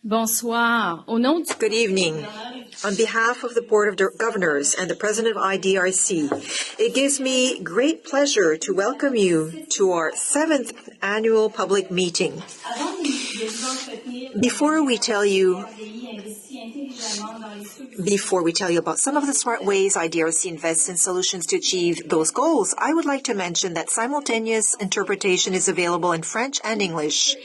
Bonsoir. Au nom du... Good evening. On behalf of the Board of Governors and the President of IDRC, it gives me great pleasure to welcome you to our 7th annual public meeting. Before we tell you about some of the smart ways IDRC invests in solutions to achieve those goals, I would like to mention that simultaneous interpretation is available in French and English.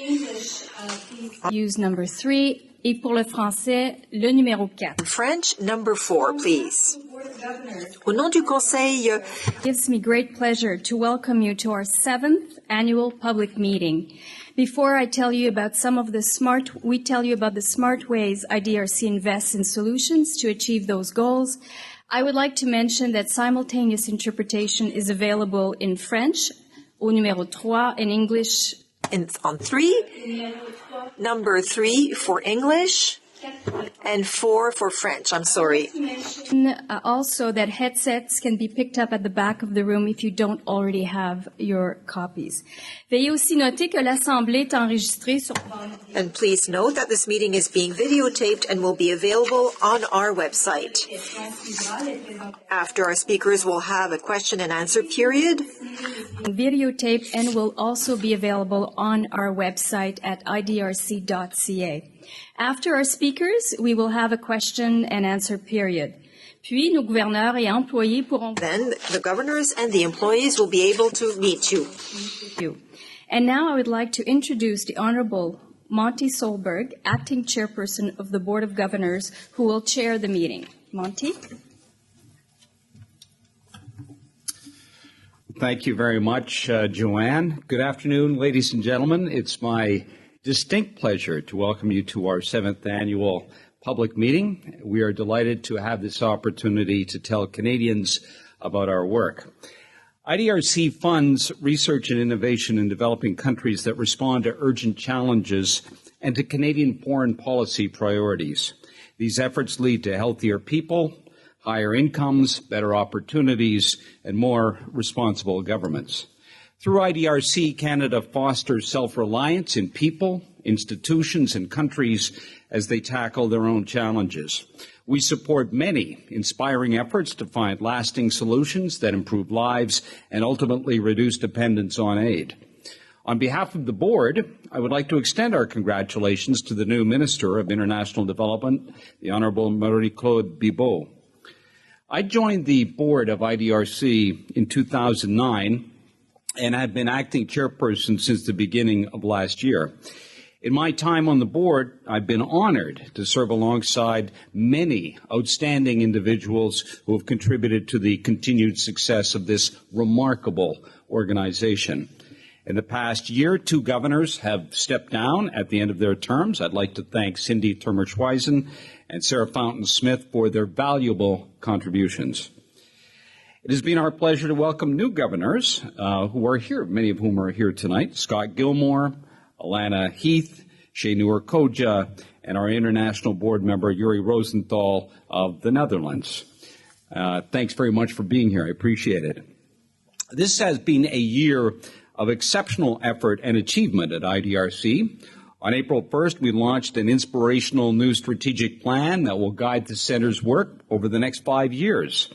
Use number 3 et pour le français, le numéro 4. French, number 4, please. Au nom du Conseil, It gives me great pleasure to welcome you to our 7th annual public meeting. Before I tell you about the smart ways IDRC invests in solutions to achieve those goals, I would like to mention that simultaneous interpretation is available in French, au numéro 3, in English. On 3, number 3 for English, and 4 for French. I'm sorry. Also, that headsets can be picked up at the back of the room if you don't already have your copies. Veuillez aussi noter que l'Assemblée est enregistrée sur... And please note that this meeting is being videotaped and will be available on our website. After our speakers will have a question and answer period. Videotaped and will also be available on our website at idrc.ca. After our speakers, we will have a question and answer period. Puis, nos gouverneurs et employés pourront... Then the governors and the employees will be able to meet you. And now I would like to introduce the Honorable Monty Solberg, Acting Chairperson of the Board of Governors, who will chair the meeting. Monty? Thank you very much, Joanne. Good afternoon, ladies and gentlemen. It's my distinct pleasure to welcome you to our 7th annual public meeting. We are delighted to have this opportunity to tell Canadians about our work. IDRC funds research and innovation in developing countries that respond to urgent challenges and to Canadian foreign policy priorities. These efforts lead to healthier people, higher incomes, better opportunities, and more responsible governments. Through IDRC, Canada fosters self-reliance in people, institutions, and countries as they tackle their own challenges. We support many inspiring efforts to find lasting solutions that improve lives and ultimately reduce dependence on aid. On behalf of the board, I would like to extend our congratulations to the new Minister of International Development, the Honourable Marie-Claude Bibeau. I joined the board of IDRC in 2009 and have been acting chairperson since the beginning of last year. In my time on the board, I've been honored to serve alongside many outstanding individuals who have contributed to the continued success of this remarkable organization. In the past year, 2 governors have stepped down at the end of their terms. I'd like to thank Cindy Turmer-Schweisen and Sarah Fountain-Smith for their valuable contributions. It has been our pleasure to welcome new governors who are here, many of whom are here tonight: Scott Gilmore, Alana Heath, Shenur Koja, and our international board member, Yuri Rosenthal of the Netherlands. Thanks very much for being here. I appreciate it. This has been a year of exceptional effort and achievement at IDRC. On April 1st, we launched an inspirational new strategic plan that will guide the center's work over the next 5 years.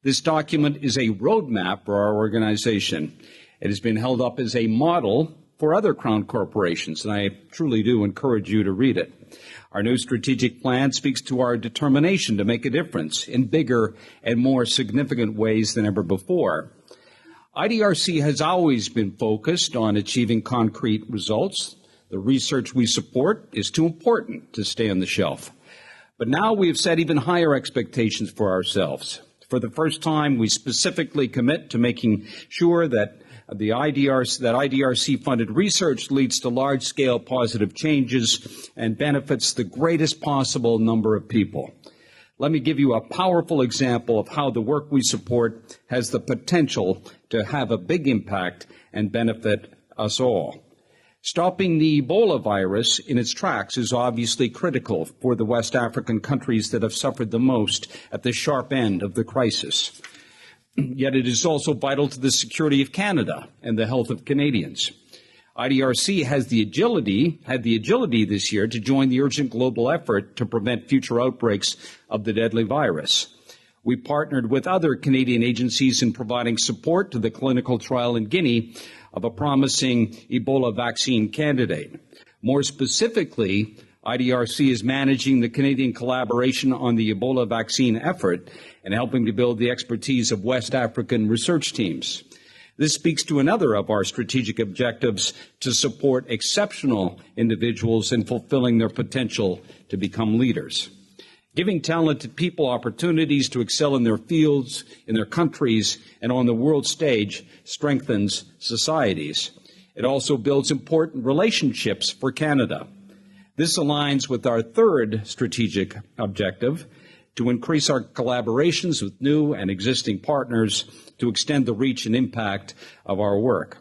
This document is a roadmap for our organization. It has been held up as a model for other Crown corporations, and I truly do encourage you to read it. Our new strategic plan speaks to our determination to make a difference in bigger and more significant ways than ever before. IDRC has always been focused on achieving concrete results. The research we support is too important to stay on the shelf. But now we have set even higher expectations for ourselves. For the first time, we specifically commit to making sure that IDRC-funded research leads to large-scale positive changes and benefits the greatest possible number of people. Let me give you a powerful example of how the work we support has the potential to have a big impact and benefit us all. Stopping the Ebola virus in its tracks is obviously critical for the West African countries that have suffered the most at the sharp end of the crisis. Yet it is also vital to the security of Canada and the health of Canadians. IDRC had the agility this year to join the urgent global effort to prevent future outbreaks of the deadly virus. We partnered with other Canadian agencies in providing support to the clinical trial in Guinea of a promising Ebola vaccine candidate. More specifically, IDRC is managing the Canadian collaboration on the Ebola vaccine effort and helping to build the expertise of West African research teams. This speaks to another of our strategic objectives to support exceptional individuals in fulfilling their potential to become leaders. Giving talented people opportunities to excel in their fields, in their countries, and on the world stage strengthens societies. It also builds important relationships for Canada. This aligns with our third strategic objective, to increase our collaborations with new and existing partners to extend the reach and impact of our work.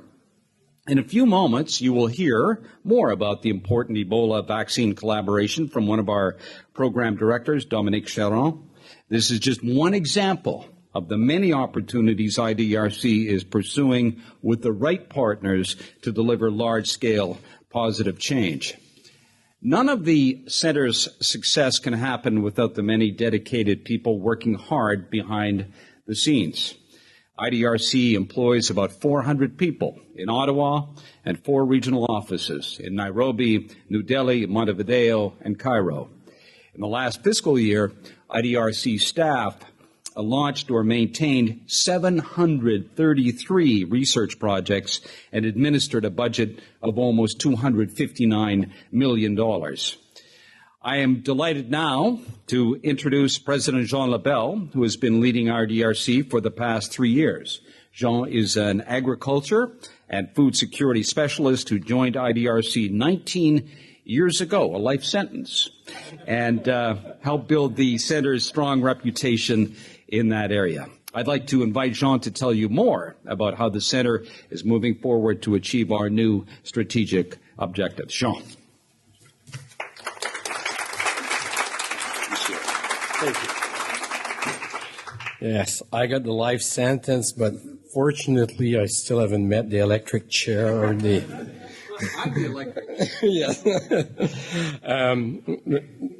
In a few moments, you will hear more about the important Ebola vaccine collaboration from one of our program directors, Dominique Charon. This is just one example of the many opportunities IDRC is pursuing with the right partners to deliver large-scale positive change. None of the center's success can happen without the many dedicated people working hard behind the scenes. IDRC employs about 400 people in Ottawa and 4 regional offices in Nairobi, New Delhi, Montevideo, and Cairo. In the last fiscal year, IDRC staff launched or maintained 733 research projects and administered a budget of almost $259 million. I am delighted now to introduce President Jean Labelle, who has been leading IDRC for the past 3 years. Jean is an agriculture and food security specialist who joined IDRC 19 years ago, a life sentence, and helped build the center's strong reputation in that area. I'd like to invite Jean to tell you more about how the center is moving forward to achieve our new strategic objectives. Jean. Thank you. Yes, I got the life sentence, but fortunately I still haven't met the electric chair or the... I'm the electric chair. Yes.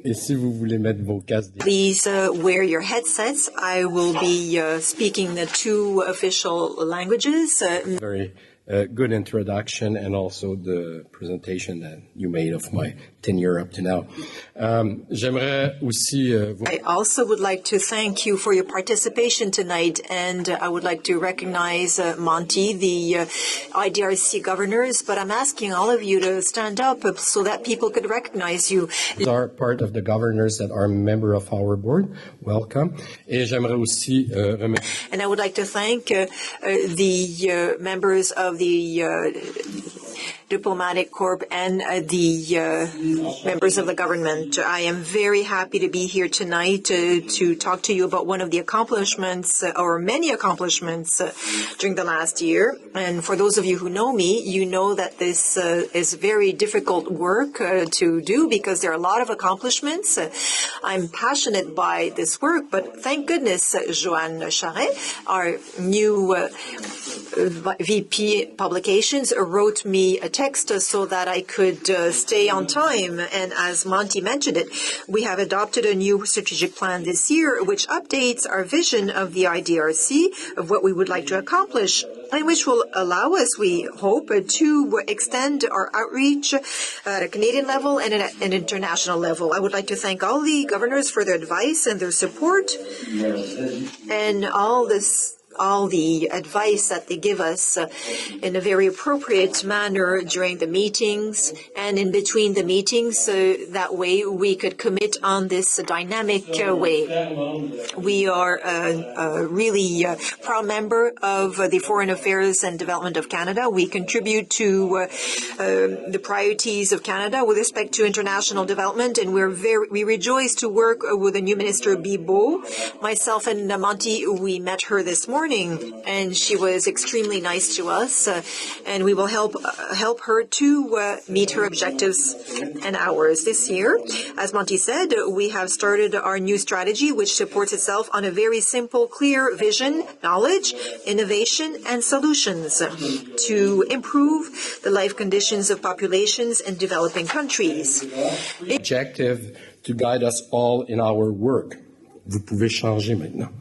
Et si vous voulez mettre vos casques... Please wear your headsets. I will be speaking the 2 official languages. Very good introduction and also the presentation that you made of my tenure up to now. J'aimerais aussi... I also would like to thank you for your participation tonight, and I would like to recognize Monty, the IDRC governors, but I'm asking all of you to stand up so that people could recognize you. You are part of the governors that are a member of our board. Welcome. Et j'aimerais aussi and I would like to thank the members of the diplomatic corps and the members of the government. I am very happy to be here tonight to talk to you about one of the accomplishments, or many accomplishments, during the last year. And for those of you who know me, you know that this is very difficult work to do because there are a lot of accomplishments. I'm passionate by this work, but thank goodness Joanne Charret, our new VP Publications, wrote me a text so that I could stay on time. And as Monty mentioned it, we have adopted a new strategic plan this year, which updates our vision of the IDRC, of what we would like to accomplish, and which will allow us, we hope, to extend our outreach at a Canadian level and at an international level. I would like to thank all the governors for their advice and their support, and all the advice that they give us in a very appropriate manner during the meetings and in between the meetings. That way we could commit on this dynamic way. We are a really proud member of the Foreign Affairs and Development of Canada. We contribute to the priorities of Canada with respect to international development, and we rejoice to work with the new Minister Bibeau. Myself and Monty, we met her this morning. morning, and she was extremely nice to us, and we will help her to meet her objectives and ours this year. As Monty said, we have started our new strategy, which supports itself on a very simple, clear vision, knowledge, innovation, and solutions to improve the life conditions of populations in developing countries. Objective to guide us all in our work. Vous pouvez changer maintenant.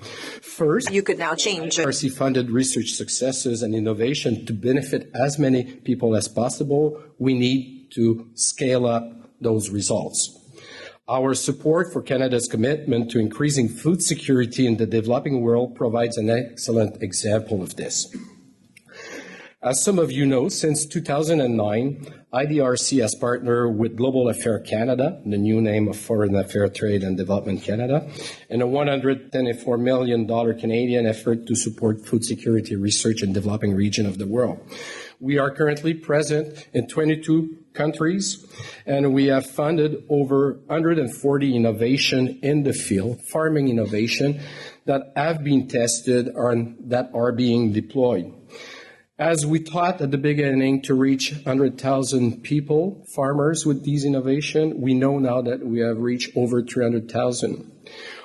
First, you could now change. IDRC-funded research successes and innovation to benefit as many people as possible, we need to scale up those results. Our support for Canada's commitment to increasing food security in the developing world provides an excellent example of this. As some of you know, since 2009, IDRC has partnered with Global Affairs Canada, the new name of Foreign Affairs Trade and Development Canada, in a $124 million Canadian effort to support food security research in developing region of the world. We are currently present in 22 countries, and we have funded over 140 innovation in the field, farming innovation, that have been tested and that are being deployed. As we thought at the beginning to reach 100,000 people, farmers with these innovations, we know now that we have reached over 300,000.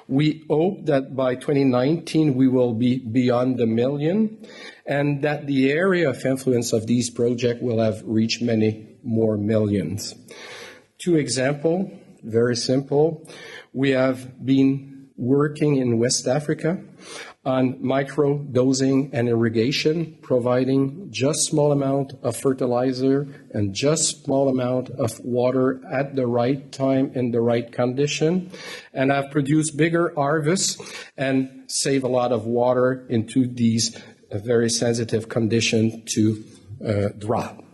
We hope that by 2019 we will be beyond the million and that the area of influence of these projects will have reached many more millions. Two examples, very simple. We have been working in West Africa on micro-dosing and irrigation, providing just small amount of fertilizer and just small amount of water at the right time in the right condition, and have produced bigger harvests and save a lot of water into these very sensitive conditions to drought.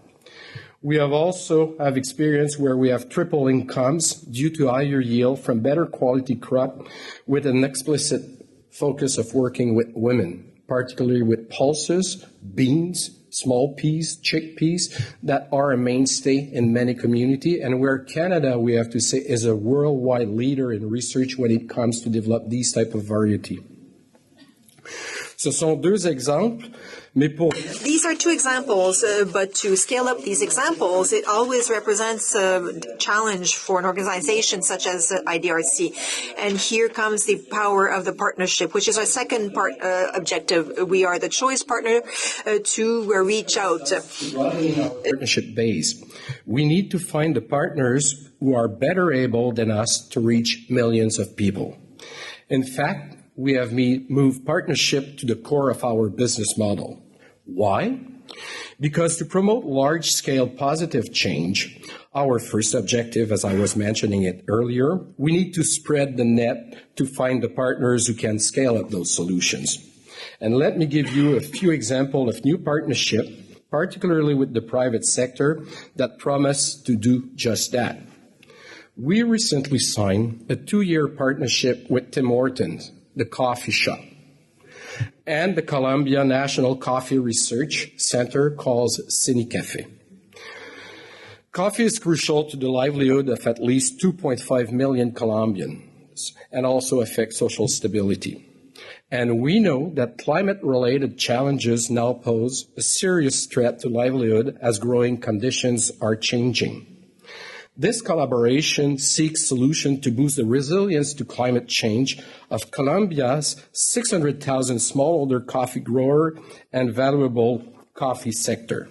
We have also have experience where we have triple incomes due to higher yield from better quality crop with an explicit focus of working with women, particularly with pulses, beans, small peas, chickpeas that are a mainstay in many communities, and where Canada, we have to say, is a worldwide leader in research when it comes to develop these type of variety. Ce sont deux exemples, mais pour... These are two examples, but to scale up these examples, it always represents a challenge for an organization such as IDRC. And here comes the power of the partnership, which is our second objective. We are the choice partner to reach out. Partnership base. We need to find the partners who are better able than us to reach millions of people. In fact, we have moved partnership to the core of our business model. Why? Because to promote large-scale positive change, our first objective, as I was mentioning it earlier, we need to spread the net to find the partners who can scale up those solutions. And let me give you a few examples of new partnerships, particularly with the private sector, that promise to do just that. We recently signed a 2-year partnership with Tim Hortons, the coffee shop, and the Columbia National Coffee Research Center called CineCafé. Coffee is crucial to the livelihood of at least 2.5 million Colombians and also affects social stability. And we know that climate-related challenges now pose a serious threat to livelihood as growing conditions are changing. This collaboration seeks solutions to boost the resilience to climate change of Colombia's 600,000 smallholder coffee grower and valuable coffee sector.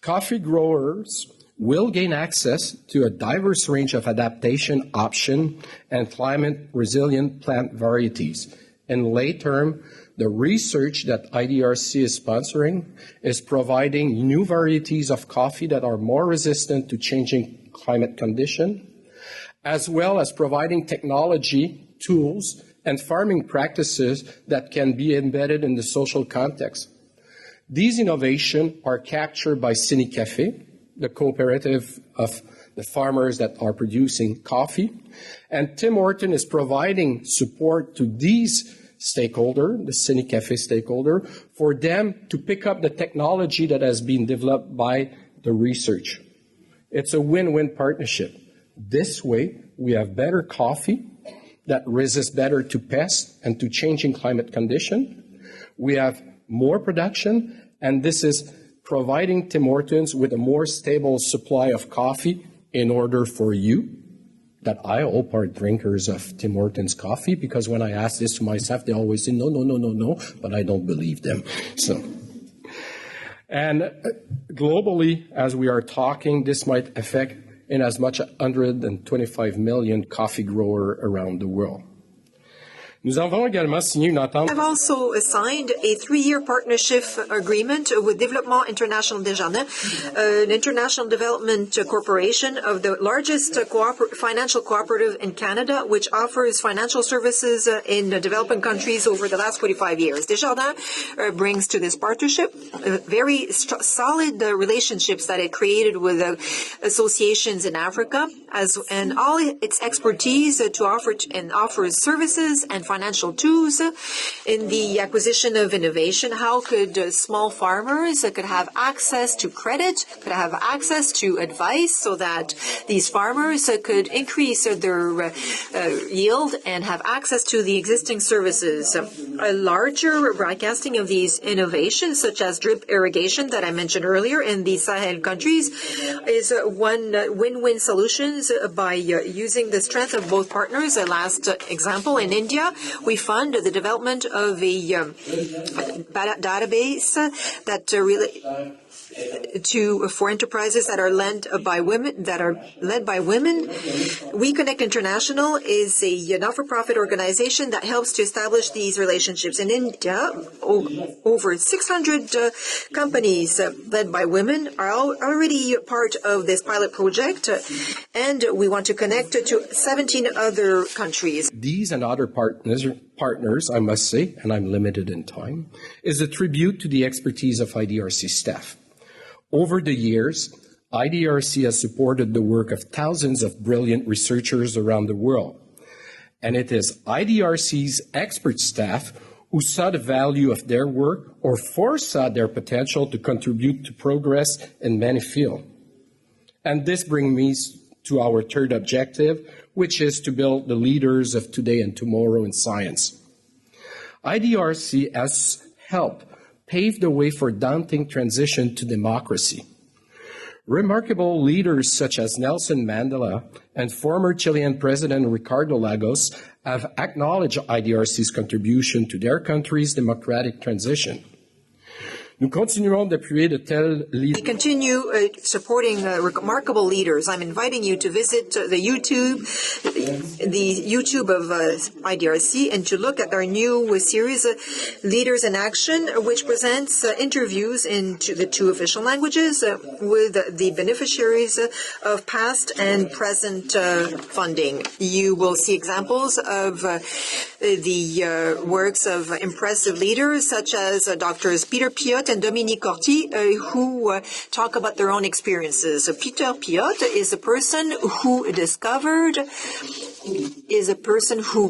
Coffee growers will gain access to a diverse range of adaptation options and climate-resilient plant varieties. In late term, the research that IDRC is sponsoring is providing new varieties of coffee that are more resistant to changing climate conditions, as well as providing technology, tools, and farming practices that can be embedded in the social context. These innovations are captured by CineCafé, the cooperative of the farmers that are producing coffee, and Tim Hortons is providing support to these stakeholder, the CineCafé stakeholder, for them to pick up the technology that has been developed by the research. It's a win-win partnership. This way, we have better coffee that resist better to pests and to changing climate conditions. We have more production, and this is providing Tim Hortons with a more stable supply of coffee in order for you, that I hope are drinkers of Tim Hortons coffee, because when I ask this to myself, they always say, no, but I don't believe them. And globally, as we are talking, this might affect in as much as 125 million coffee growers around the world. Nous avons également signé une entente. I've also signed a 3-year partnership agreement with Développement International Desjardins, an international development corporation of the largest financial cooperative in Canada, which offers financial services in developing countries over the last 45 years. Desjardins brings to this partnership very solid relationships that it created with associations in Africa, and all its expertise to offer and offers services and financial tools in the acquisition of innovation. How could small farmers could have access to credit, could have access to advice, so that these farmers could increase their yield and have access to the existing services. A larger broadcasting of these innovations, such as drip irrigation that I mentioned earlier in the Sahel countries, is one win-win solutions by using the strength of both partners. A last example, in India, we fund the development of a database that for enterprises that are led by women. We Connect International is a not-for-profit organization that helps to establish these relationships. In India, over 600 companies led by women are already part of this pilot project, and we want to connect to 17 other countries. These and other partners, I must say, and I'm limited in time, is a tribute to the expertise of IDRC staff. Over the years, IDRC has supported the work of thousands of brilliant researchers around the world. And it is IDRC's expert staff who saw the value of their work or foresaw their potential to contribute to progress in many fields. And this brings me to our third objective, which is to build the leaders of today and tomorrow in science. IDRC has helped pave the way for daunting transition to democracy. Remarkable leaders such as Nelson Mandela and former Chilean President Ricardo Lagos have acknowledged IDRC's contribution to their country's democratic transition. Nous continuons d'appuyer de tels leaders. We continue supporting remarkable leaders. I'm inviting you to visit the YouTube of IDRC, and to look at our new series, Leaders in Action, which presents interviews in the 2 official languages with the beneficiaries of past and present funding. You will see examples of the works of impressive leaders, such as Drs. Peter Piot and Dominique Corti, who talk about their own experiences. Peter Piot is a person who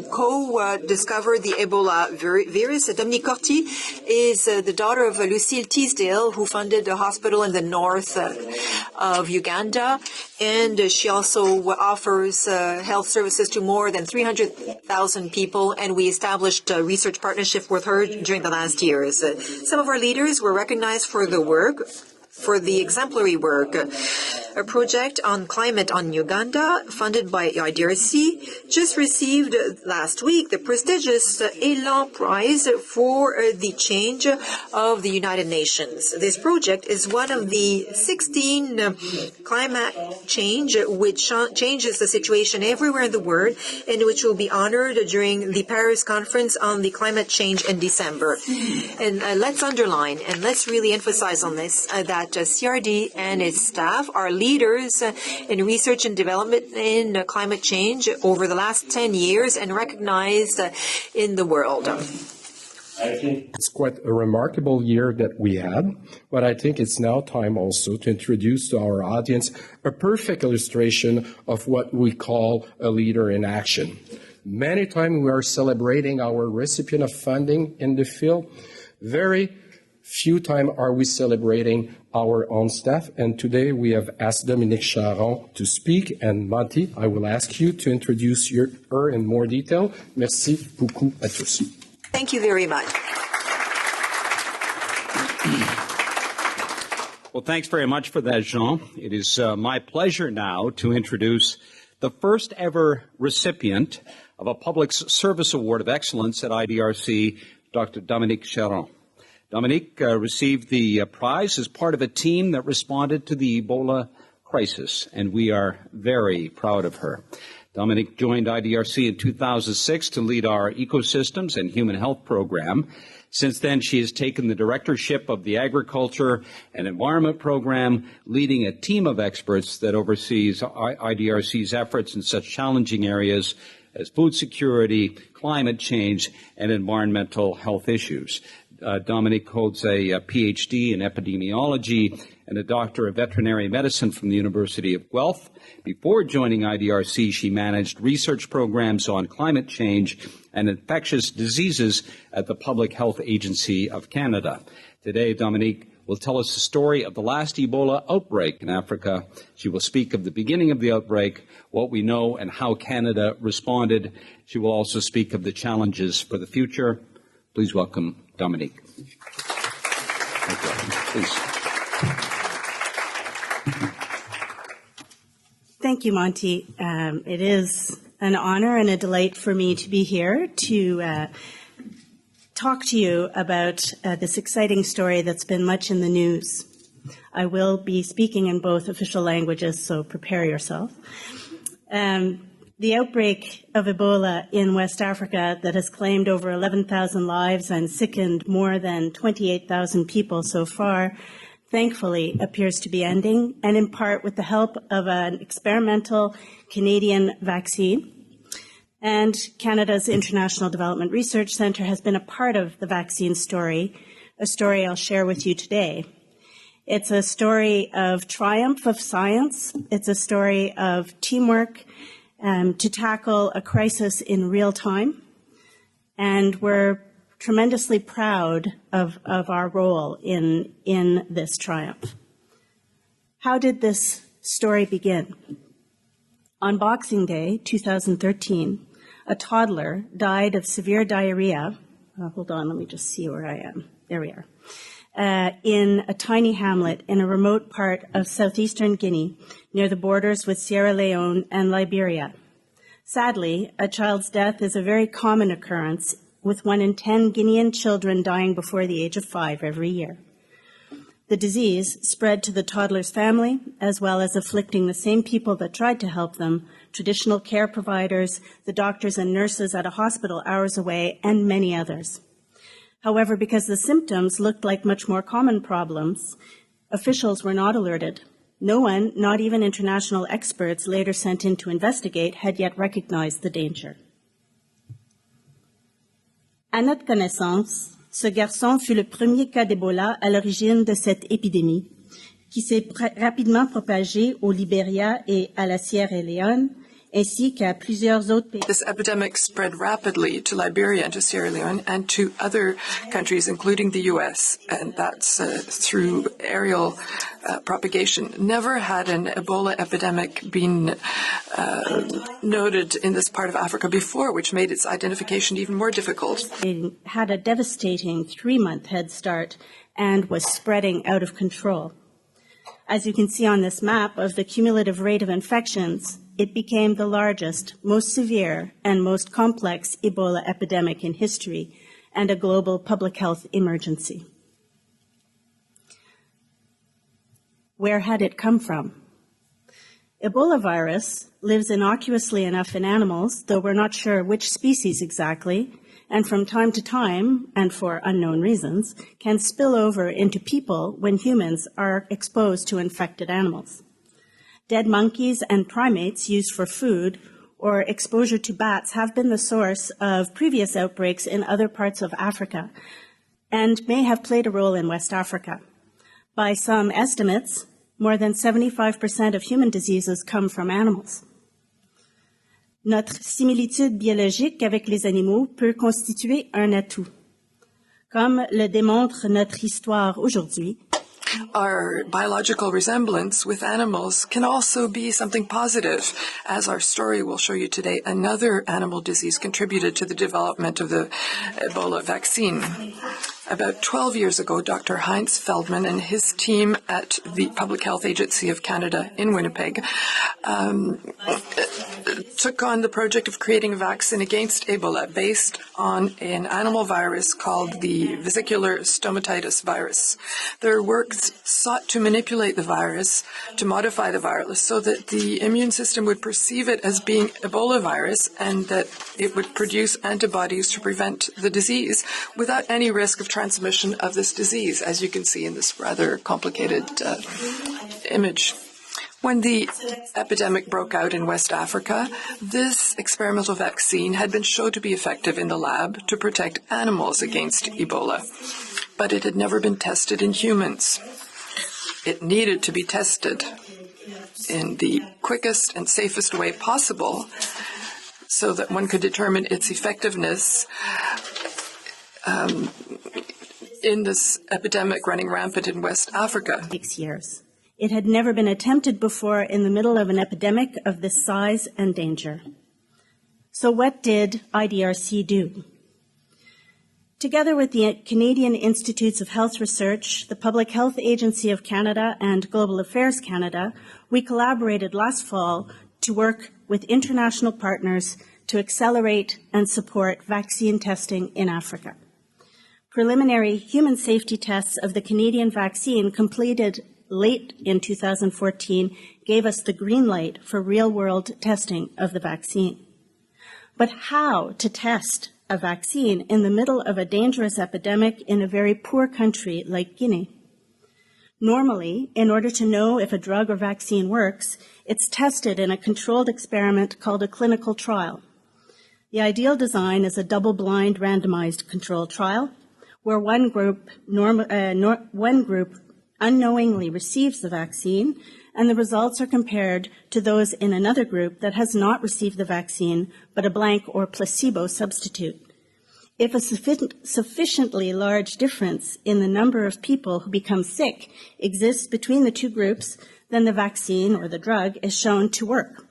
co-discovered the Ebola virus. Dominique Corti is the daughter of Lucille Teasdale, who funded a hospital in the north of Uganda, and she also offers health services to more than 300,000 people, and we established a research partnership with her during the last years. Some of our leaders were recognized for the exemplary work. A project on climate on Uganda, funded by IDRC, just received last week the prestigious Elan Prize for the change of the United Nations. This project is one of the 16 climate change which changes the situation everywhere in the world, and which will be honored during the Paris Conference on the climate change in December. And let's underline and let's really emphasize on this that CRD and its staff are leaders in research and development in climate change over the last 10 years and recognized in the world. I think it's quite a remarkable year that we had, but I think it's now time also to introduce to our audience a perfect illustration of what we call a leader in action. Many times we are celebrating our recipient of funding in the field. Very Few times are we celebrating our own staff, and today we have asked Dominique Charon to speak, and Monty, I will ask you to introduce her in more detail. Merci beaucoup à tous. Thank you very much. Well, thanks very much for that, Jean. It is my pleasure now to introduce the first ever recipient of a Public Service Award of Excellence at IDRC, Dr. Dominique Charon. Dominique received the prize as part of a team that responded to the Ebola crisis, and we are very proud of her. Dominique joined IDRC in 2006 to lead our ecosystems and human health program. Since then, she has taken the directorship of the Agriculture and Environment Program, leading a team of experts that oversees IDRC's efforts in such challenging areas as food security, climate change, and environmental health issues. Dominique holds a PhD in epidemiology and a doctor of veterinary medicine from the University of Guelph. Before joining IDRC, she managed research programs on climate change and infectious diseases at the Public Health Agency of Canada. Today, Dominique will tell us the story of the last Ebola outbreak in Africa. She will speak of the beginning of the outbreak, what we know, and how Canada responded. She will also speak of the challenges for the future. Please welcome Dominique. Thank you. Please. Thank you, Monty. It is an honor and a delight for me to be here to talk to you about this exciting story that's been much in the news. I will be speaking in both official languages, so prepare yourself. The outbreak of Ebola in West Africa that has claimed over 11,000 lives and sickened more than 28,000 people so far, thankfully appears to be ending, and in part with the help of an experimental Canadian vaccine. And Canada's International Development Research Centre has been a part of the vaccine story, a story I'll share with you today. It's a story of triumph of science. It's a story of teamwork to tackle a crisis in real time. And we're tremendously proud of our role in this triumph. How did this story begin? On Boxing Day, 2013, a toddler died of severe diarrhea. Hold on, let me just see where I am. There we are. In a tiny hamlet in a remote part of southeastern Guinea, near the borders with Sierra Leone and Liberia. Sadly, a child's death is a very common occurrence, with 1 in 10 Guinean children dying before the age of 5 every year. The disease spread to the toddler's family, as well as afflicting the same people that tried to help them, traditional care providers, the doctors and nurses at a hospital hours away, and many others. However, because the symptoms looked like much more common problems, officials were not alerted. No one, not even international experts later sent in to investigate, had yet recognized the danger. À notre connaissance, ce garçon fut le premier cas d'Ebola à l'origine de cette épidémie, qui s'est rapidement propagée au Liberia et à la Sierra Leone, ainsi qu'à plusieurs autres pays. This epidemic spread rapidly to Liberia and to Sierra Leone and to other countries, including the U.S., and that's through aerial propagation. Never had an Ebola epidemic been noted in this part of Africa before, which made its identification even more difficult. It had a devastating 3-month head start and was spreading out of control. As you can see on this map of the cumulative rate of infections, it became the largest, most severe, and most complex Ebola epidemic in history and a global public health emergency. Where had it come from? Ebola virus lives innocuously enough in animals, though we're not sure which species exactly, and from time to time, and for unknown reasons, can spill over into people when humans are exposed to infected animals. Dead monkeys and primates used for food or exposure to bats have been the source of previous outbreaks in other parts of Africa and may have played a role in West Africa. By some estimates, more than 75% of human diseases come from animals. Notre similitude biologique avec les animaux peut constituer un atout. Comme le démontre notre histoire aujourd'hui, our biological resemblance with animals can also be something positive. As our story will show you today, another animal disease contributed to the development of the Ebola vaccine. About 12 years ago, Dr. Heinz Feldman and his team at the Public Health Agency of Canada in Winnipeg took on the project of creating a vaccine against Ebola based on an animal virus called the vesicular stomatitis virus. Their work sought to manipulate the virus, to modify the virus so that the immune system would perceive it as being Ebola virus and that it would produce antibodies to prevent the disease without any risk of transmission of this disease, as you can see in this rather complicated image. When the epidemic broke out in West Africa, this experimental vaccine had been shown to be effective in the lab to protect animals against Ebola, but it had never been tested in humans. It needed to be tested in the quickest and safest way possible so that one could determine its effectiveness in this epidemic running rampant in West Africa. 6 years. It had never been attempted before in the middle of an epidemic of this size and danger. So what did IDRC do? Together with the Canadian Institutes of Health Research, the Public Health Agency of Canada, and Global Affairs Canada, we collaborated last fall to work with international partners to accelerate and support vaccine testing in Africa. Preliminary human safety tests of the Canadian vaccine completed late in 2014 gave us the green light for real-world testing of the vaccine. But how to test a vaccine in the middle of a dangerous epidemic in a very poor country like Guinea? Normally, in order to know if a drug or vaccine works, it's tested in a controlled experiment called a clinical trial. The ideal design is a double-blind randomized controlled trial where one group unknowingly receives the vaccine, and the results are compared to those in another group that has not received the vaccine, but a blank or placebo substitute. If a sufficiently large difference in the number of people who become sick exists between the two groups, then the vaccine or the drug is shown to work.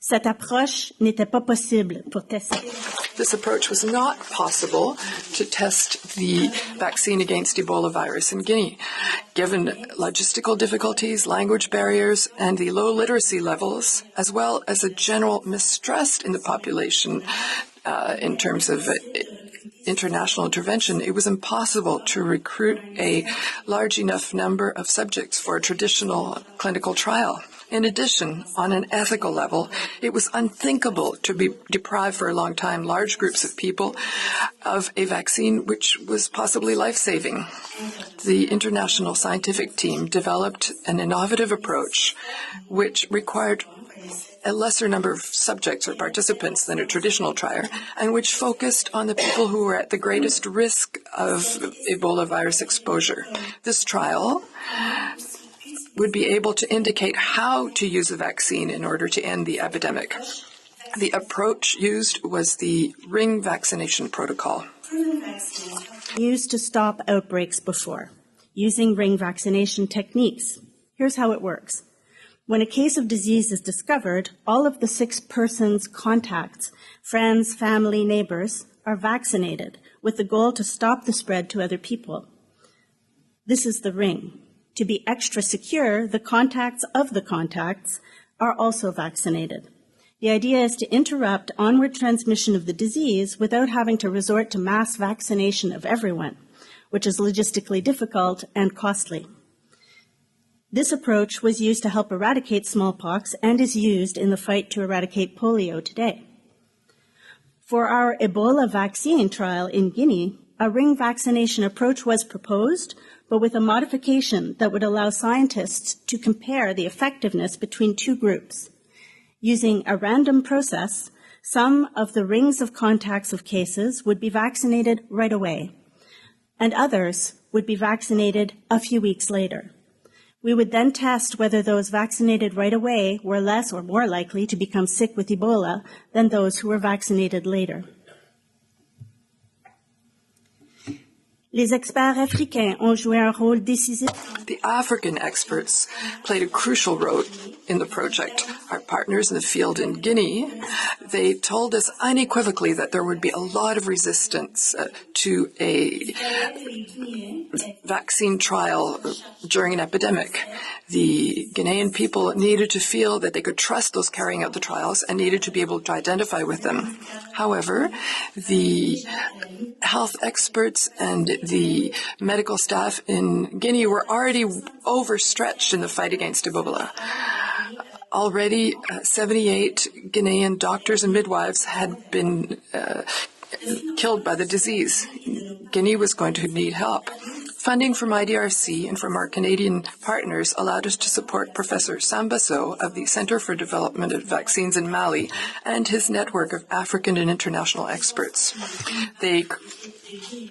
Cette approche n'était pas possible pour tester. This approach was not possible to test the vaccine against Ebola virus in Guinea, given logistical difficulties, language barriers, and the low literacy levels, as well as a general mistrust in the population in terms of international intervention. It was impossible to recruit a large enough number of subjects for a traditional clinical trial. In addition, on an ethical level, it was unthinkable to be deprived for a long time large groups of people of a vaccine which was possibly life-saving. The international scientific team developed an innovative approach which required a lesser number of subjects or participants than a traditional trial, and which focused on the people who were at the greatest risk of Ebola virus exposure. This trial would be able to indicate how to use the vaccine in order to end the epidemic. The approach used was the ring vaccination protocol. Used to stop outbreaks before, using ring vaccination techniques. Here's how it works. When a case of disease is discovered, all of the 6 persons' contacts, friends, family, neighbors, are vaccinated with the goal to stop the spread to other people. This is the ring. To be extra secure, the contacts of the contacts are also vaccinated. The idea is to interrupt onward transmission of the disease without having to resort to mass vaccination of everyone, which is logistically difficult and costly. This approach was used to help eradicate smallpox and is used in the fight to eradicate polio today. For our Ebola vaccine trial in Guinea, a ring vaccination approach was proposed, but with a modification that would allow scientists to compare the effectiveness between 2 groups. Using a random process, some of the rings of contacts of cases would be vaccinated right away, and others would be vaccinated a few weeks later. We would then test whether those vaccinated right away were less or more likely to become sick with Ebola than those who were vaccinated later. Les experts africains ont joué un rôle décisif. The African experts played a crucial role in the project. Our partners in the field in Guinea, they told us unequivocally that there would be a lot of resistance to a vaccine trial during an epidemic. The Guinean people needed to feel that they could trust those carrying out the trials and needed to be able to identify with them. However, the health experts and the medical staff in Guinea were already overstretched in the fight against Ebola. Already, 78 Guinean doctors and midwives had been killed by the disease. Guinea was going to need help. Funding from IDRC and from our Canadian partners allowed us to support Professor Sambasso of the Centre for Development of Vaccines in Mali and his network of African and international experts. They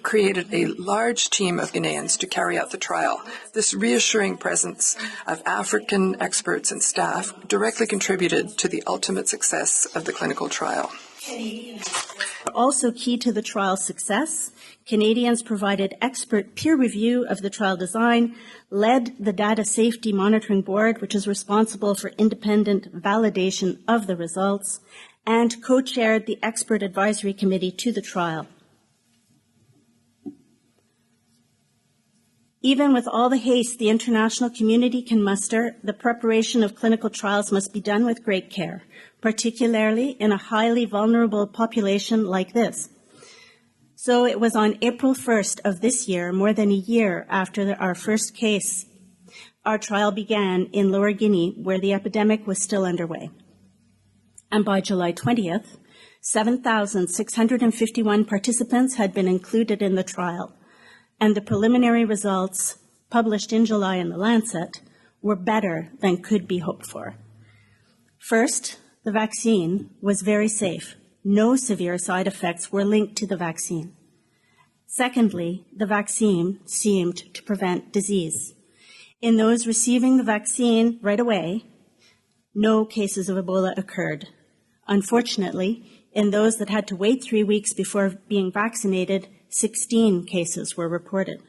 created a large team of Guineans to carry out the trial. This reassuring presence of African experts and staff directly contributed to the ultimate success of the clinical trial. Also key to the trial's success, Canadians provided expert peer review of the trial design, led the Data Safety Monitoring Board, which is responsible for independent validation of the results, and co-chaired the expert advisory committee to the trial. Even with all the haste the international community can muster, the preparation of clinical trials must be done with great care, particularly in a highly vulnerable population like this. So it was on April 1st of this year, more than a year after our first case, our trial began in Lower Guinea, where the epidemic was still underway. And by July 20th, 7,651 participants had been included in the trial, and the preliminary results published in July in The Lancet were better than could be hoped for. First, the vaccine was very safe. No severe side effects were linked to the vaccine. Secondly, the vaccine seemed to prevent disease. In those receiving the vaccine right away, no cases of Ebola occurred. Unfortunately, in those that had to wait 3 weeks before being vaccinated, 16 cases were reported.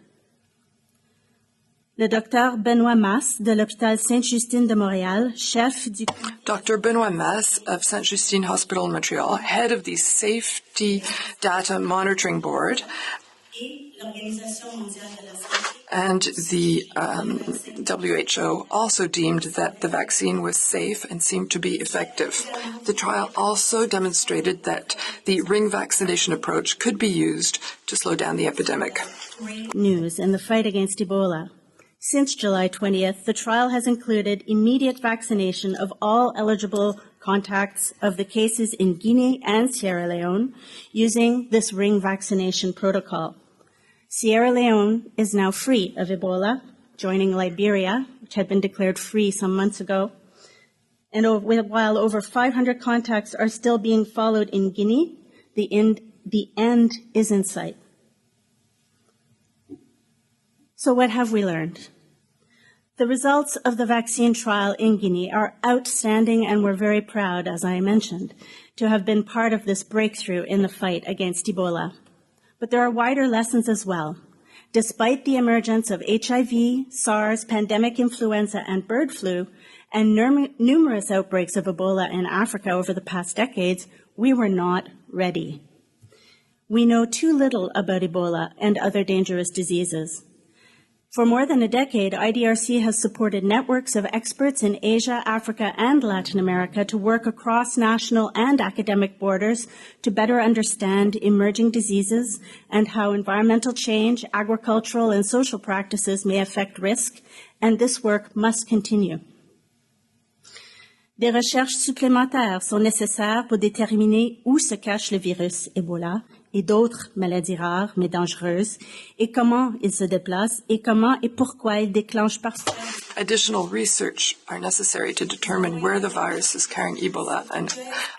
Le Dr. Benoît Masse de l'hôpital Sainte-Justine de Montréal, chef du... Dr. Benoît Masse of Sainte-Justine Hospital in Montreal, head of the Safety Data Monitoring Board, and the WHO also deemed that the vaccine was safe and seemed to be effective. The trial also demonstrated that the ring vaccination approach could be used to slow down the epidemic. News in the fight against Ebola. Since July 20th, the trial has included immediate vaccination of all eligible contacts of the cases in Guinea and Sierra Leone using this ring vaccination protocol. Sierra Leone is now free of Ebola, joining Liberia, which had been declared free some months ago. And while over 500 contacts are still being followed in Guinea, the end is in sight. So what have we learned? The results of the vaccine trial in Guinea are outstanding, and we're very proud, as I mentioned, to have been part of this breakthrough in the fight against Ebola. But there are wider lessons as well. Despite the emergence of HIV, SARS, pandemic influenza, and bird flu, and numerous outbreaks of Ebola in Africa over the past decades, we were not ready. We know too little about Ebola and other dangerous diseases. For more than a decade, IDRC has supported networks of experts in Asia, Africa, and Latin America to work across national and academic borders to better understand emerging diseases and how environmental change, agricultural, and social practices may affect risk, and this work must continue. Des recherches supplémentaires sont nécessaires pour déterminer où se cache le virus Ebola et d'autres maladies rares mais dangereuses, et comment il se déplace, et comment et pourquoi il déclenche parfois. Additional research are necessary to determine where the virus is carrying Ebola and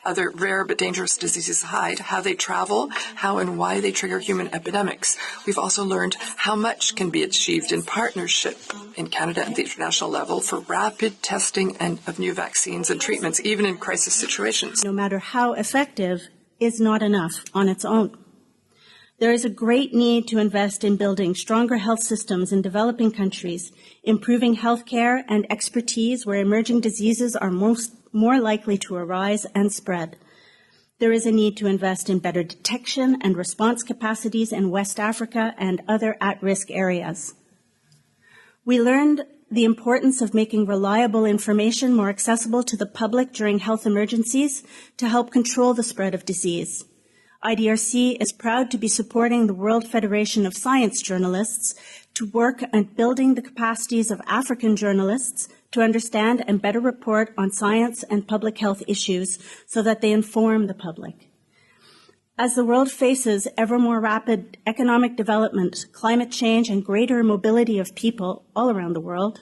other rare but dangerous diseases hide, how they travel, how and why they trigger human epidemics. We've also learned how much can be achieved in partnership in Canada at the international level for rapid testing and of new vaccines and treatments, even in crisis situations. No matter how effective, is not enough on its own. There is a great need to invest in building stronger health systems in developing countries, improving healthcare and expertise where emerging diseases are more likely to arise and spread. There is a need to invest in better detection and response capacities in West Africa and other at-risk areas. We learned the importance of making reliable information more accessible to the public during health emergencies to help control the spread of disease. IDRC is proud to be supporting the World Federation of Science Journalists to work on building the capacities of African journalists to understand and better report on science and public health issues so that they inform the public. As the world faces ever more rapid economic development, climate change, and greater mobility of people all around the world,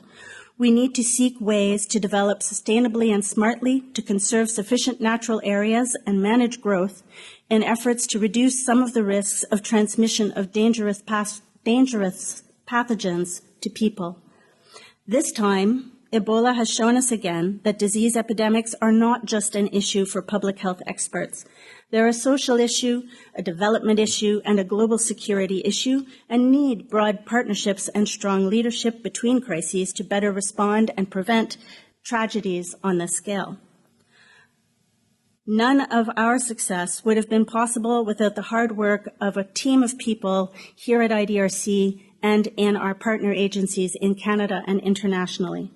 we need to seek ways to develop sustainably and smartly to conserve sufficient natural areas and manage growth in efforts to reduce some of the risks of transmission of dangerous pathogens to people. This time, Ebola has shown us again that disease epidemics are not just an issue for public health experts. They're a social issue, a development issue, and a global security issue, and need broad partnerships and strong leadership between crises to better respond and prevent tragedies on this scale. None of our success would have been possible without the hard work of a team of people here at IDRC and in our partner agencies in Canada and internationally.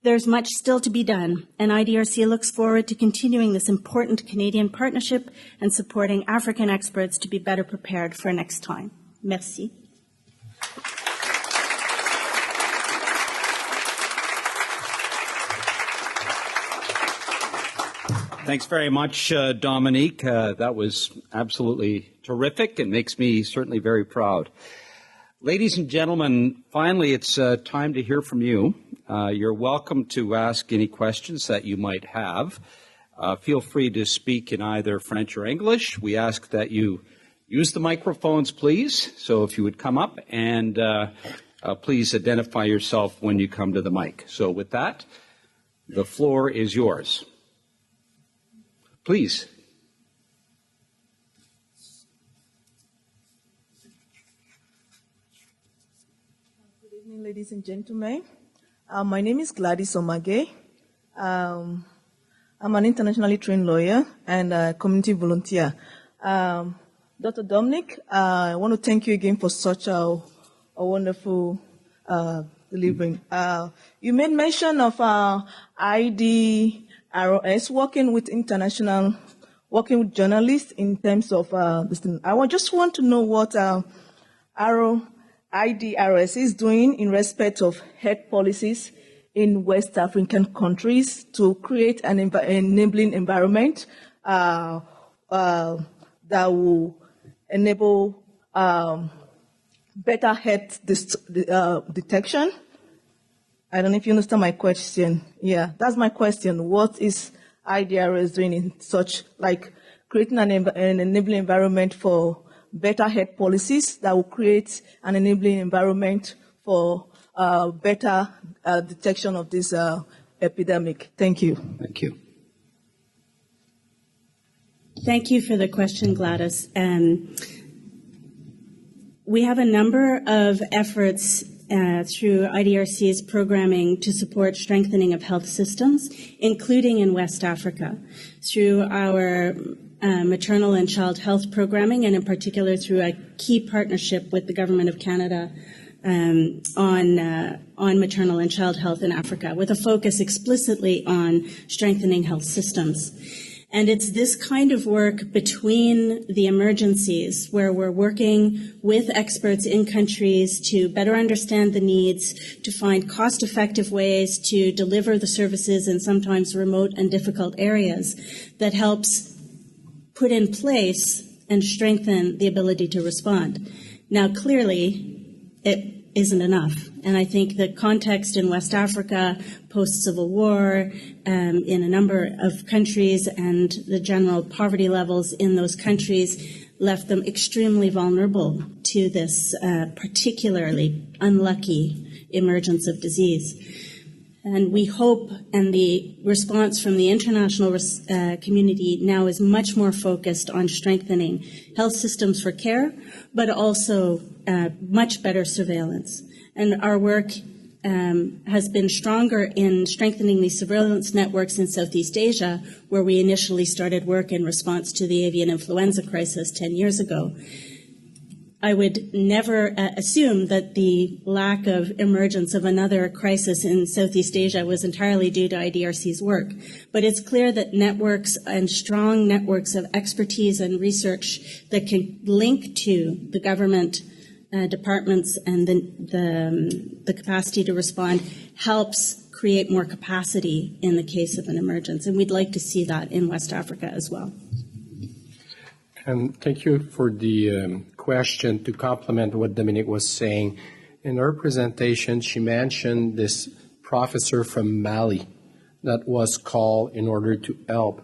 There's much still to be done, and IDRC looks forward to continuing this important Canadian partnership and supporting African experts to be better prepared for next time. Merci. Thanks very much, Dominique. That was absolutely terrific. It makes me certainly very proud. Ladies and gentlemen, finally, it's time to hear from you. You're welcome to ask any questions that you might have. Feel free to speak in either French or English. We ask that you use the microphones, please. So if you would come up and please identify yourself when you come to the mic. So with that, the floor is yours. Please. Good evening, ladies and gentlemen. My name is Gladys Omage. I'm an internationally trained lawyer and a community volunteer. Dr. Dominic, I want to thank you again for such a wonderful delivering. You made mention of IDRS working with journalists in terms of this thing. I just want to know what IDRS is doing in respect of health policies in West African countries to create an enabling environment that will enable better health detection. I don't know if you understand my question. Yeah, that's my question. What is IDRS doing in such, like creating an enabling environment for better health policies that will create an enabling environment for better detection of this epidemic? Thank you. Thank you. Thank you for the question, Gladys. We have a number of efforts through IDRC's programming to support strengthening of health systems, including in West Africa, through our maternal and child health programming, and in particular through a key partnership with the Government of Canada on maternal and child health in Africa, with a focus explicitly on strengthening health systems. And it's this kind of work between the emergencies where we're working with experts in countries to better understand the needs, to find cost-effective ways to deliver the services in sometimes remote and difficult areas that helps put in place and strengthen the ability to respond. Now, clearly, it isn't enough. And I think the context in West Africa, post-Civil War, in a number of countries, and the general poverty levels in those countries left them extremely vulnerable to this particularly unlucky emergence of disease. And we hope, and the response from the international community now is much more focused on strengthening health systems for care, but also much better surveillance. And our work has been stronger in strengthening these surveillance networks in Southeast Asia, where we initially started work in response to the avian influenza crisis 10 years ago. I would never assume that the lack of emergence of another crisis in Southeast Asia was entirely due to IDRC's work. But it's clear that networks and strong networks of expertise and research that can link to the government departments and the capacity to respond helps create more capacity in the case of an emergence. And we'd like to see that in West Africa as well. And thank you for the question. To complement what Dominique was saying. In her presentation, she mentioned this professor from Mali that was called in order to help.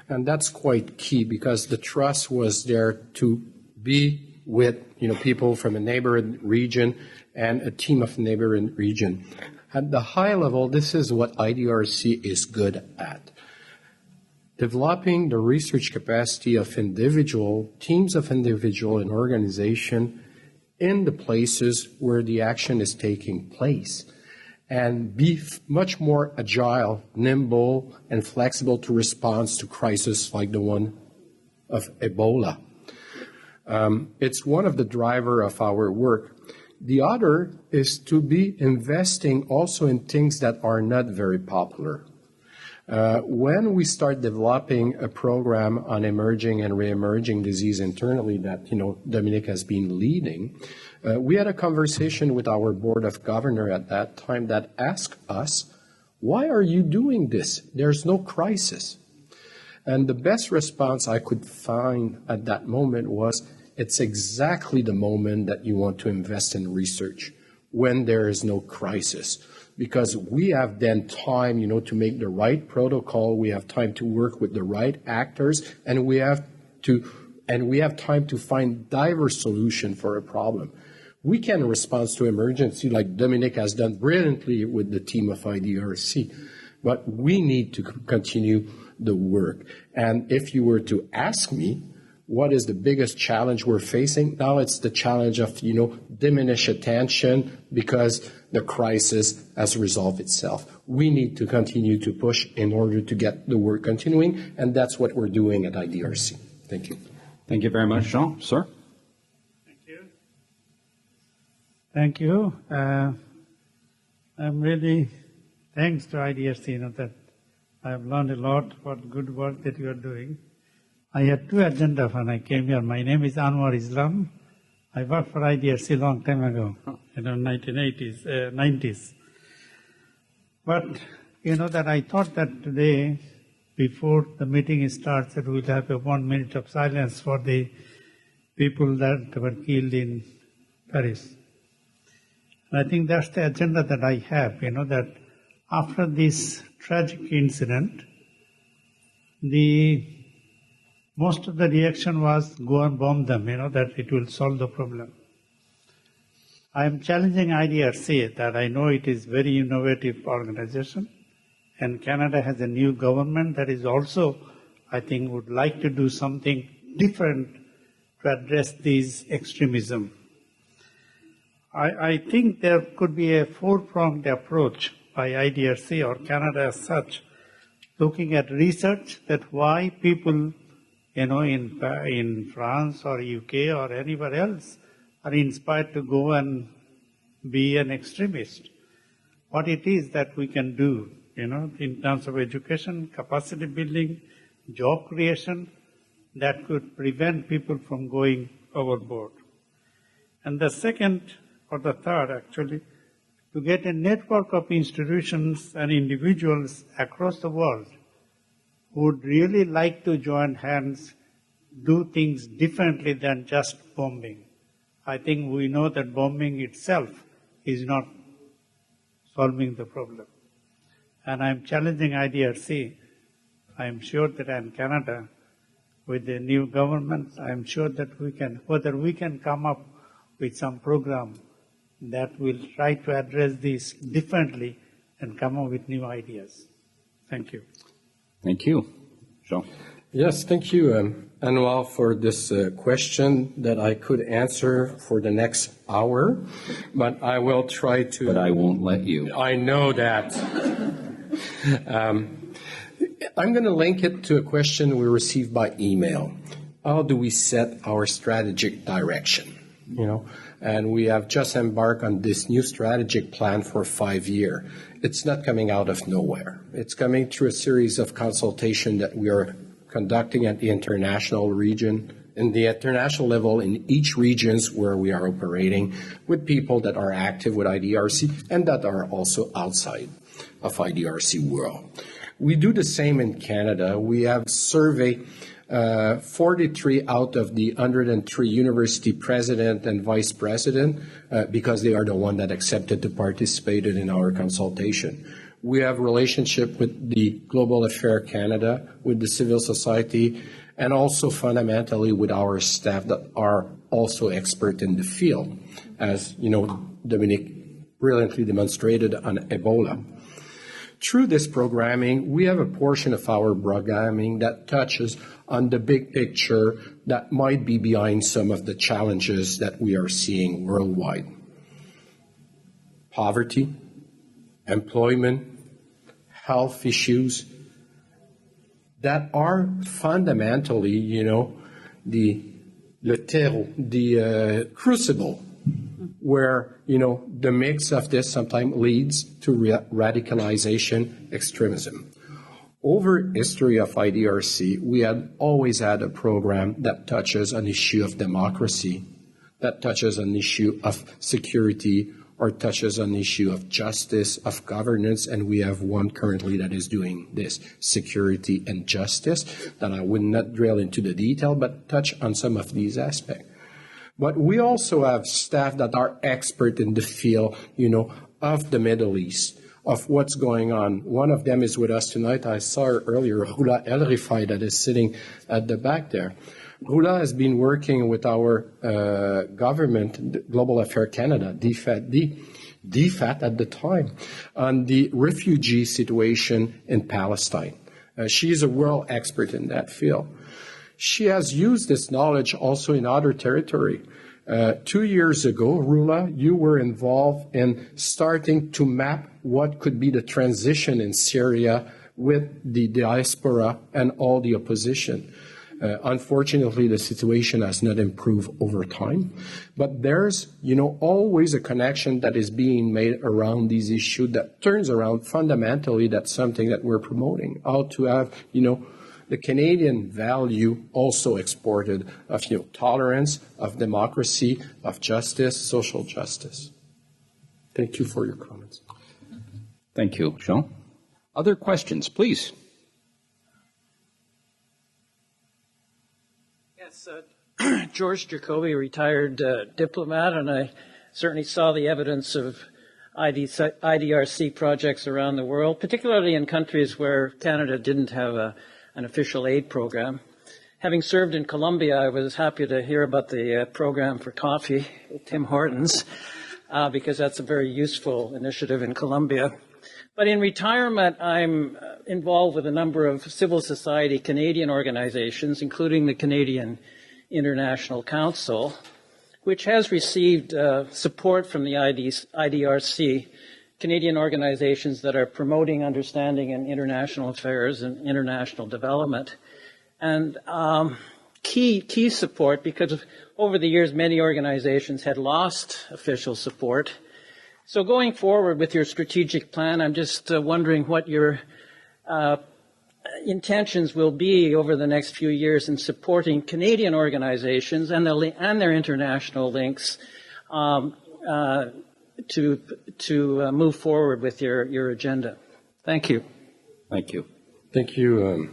And that's quite key because the trust was there to be with people from a neighboring region and a team of neighboring region. At the high level, this is what IDRC is good at. Developing the research capacity of teams of individual and organization in the places where the action is taking place and be much more agile, nimble, and flexible to respond to crises like the one of Ebola. It's one of the drivers of our work. The other is to be investing also in things that are not very popular. When we start developing a program on emerging and re-emerging disease internally that, Dominique has been leading, we had a conversation with our board of governors at that time that asked us, why are you doing this? There's no crisis. And the best response I could find at that moment was, it's exactly the moment that you want to invest in research, when there is no crisis. Because we have then time, to make the right protocol. We have time to work with the right actors, and we have time to find diverse solution for a problem. We can respond to emergency like Dominique has done brilliantly with the team of IDRC, but we need to continue the work. And if you were to ask me, what is the biggest challenge we're facing? Now it's the challenge of, diminish attention because the crisis has resolved itself. We need to continue to push in order to get the work continuing, and that's what we're doing at IDRC. Thank you. Thank you very much, Jean. Sir? Thank you. I'm really thanks to IDRC, that I've learned a lot about good work that you are doing. I had two agendas when I came here. My name is Anwar Islam. I worked for IDRC a long time ago, 90s. But, that I thought that today, before the meeting starts, that we'll have a 1 minute of silence for the people that were killed in Paris. And I think that's the agenda that I have, that after this tragic incident, most of the reaction was go and bomb them, that it will solve the problem. I am challenging IDRC that I know it is very innovative organization, and Canada has a new government that is also, I think, would like to do something different to address these extremism. I think there could be a four-pronged approach by IDRC or Canada as such, looking at research that why people in France or UK or anywhere else are inspired to go and be an extremist. What it is that we can do, in terms of education, capacity building, job creation, that could prevent people from going overboard. And the second, or the third actually, to get a network of institutions and individuals across the world who would really like to join hands, do things differently than just bombing. I think we know that bombing itself is not solving the problem. And I'm challenging IDRC. I'm sure that in Canada, with the new government, I'm sure that whether we can come up with some program that will try to address this differently and come up with new ideas. Thank you. Thank you. Jean. Yes, thank you, Anwar, for this question that I could answer for the next hour, but I will try to. But I won't let you. I know that. I'm going to link it to a question we received by email. How do we set our strategic direction? And we have just embarked on this new strategic plan for 5 years. It's not coming out of nowhere. It's coming through a series of consultation that we are conducting at the international region, in the international level, in each regions where we are operating, with people that are active with IDRC and that are also outside of IDRC world. We do the same in Canada. We have surveyed 43 out of the 103 university president and vice president because they are the one that accepted to participate in our consultation. We have relationship with the Global Affairs Canada, with the civil society, and also fundamentally with our staff that are also expert in the field, as Dominique brilliantly demonstrated on Ebola. Through this programming, we have a portion of our programming that touches on the big picture that might be behind some of the challenges that we are seeing worldwide. Poverty, employment, health issues that are fundamentally, the crucible where, the mix of this sometimes leads to radicalization, extremism. Over history of IDRC, we had always had a program that touches an issue of democracy, that touches an issue of security, or touches an issue of justice, of governance, and we have one currently that is doing this, security and justice, that I would not drill into the detail, but touch on some of these aspects. But we also have staff that are expert in the field, of the Middle East, of what's going on. One of them is with us tonight. I saw her earlier, Roula El Rifai, that is sitting at the back there. Roula has been working with our government, Global Affairs Canada, DFAT at the time, on the refugee situation in Palestine. She is a world expert in that field. She has used this knowledge also in other territory. 2 years ago, Roula, you were involved in starting to map what could be the transition in Syria with the diaspora and all the opposition. Unfortunately, the situation has not improved over time, but there's, always a connection that is being made around these issues that turns around fundamentally. That's something that we're promoting, how to have, the Canadian value also exported of, tolerance, of democracy, of justice, social justice. Thank you for your comments. Thank you, Jean. Other questions, please. Yes, George Jacoby, retired diplomat, and I certainly saw the evidence of IDRC projects around the world, particularly in countries where Canada didn't have an official aid program. Having served in Colombia, I was happy to hear about the program for coffee at Tim Hortons, because that's a very useful initiative in Colombia. But in retirement, I'm involved with a number of civil society Canadian organizations, including the Canadian International Council, which has received support from the IDRC, Canadian organizations that are promoting understanding in international affairs and international development. And key support, because over the years many organizations had lost official support. So going forward with your strategic plan, I'm just wondering what your intentions will be over the next few years in supporting Canadian organizations and their international links to move forward with your agenda. Thank you. Thank you. Thank you,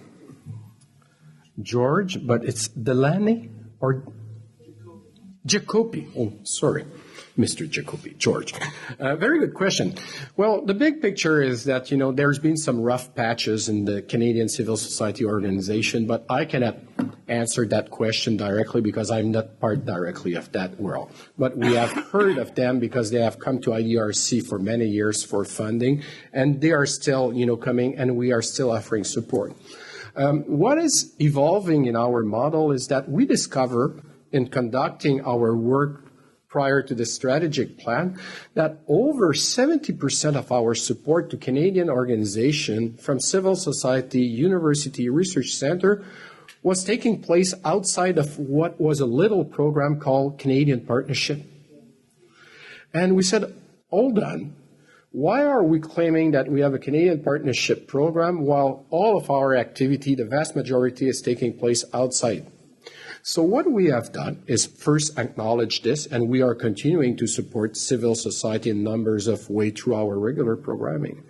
George, but it's Delaney or Jacoby. Oh, sorry. Mr. Jacoby. George. Very good question. Well, the big picture is that, there's been some rough patches in the Canadian civil society organization, but I cannot answer that question directly because I'm not part directly of that world. But we have heard of them because they have come to IDRC for many years for funding, and they are still, coming, and we are still offering support. What is evolving in our model is that we discover in conducting our work prior to the strategic plan, that over 70% of our support to Canadian organizations from civil society, university, research center was taking place outside of what was a little program called Canadian Partnership. And we said, hold on, why are we claiming that we have a Canadian Partnership program while all of our activity, the vast majority, is taking place outside? So what we have done is first acknowledge this, and we are continuing to support civil society in numbers of ways through our regular programming.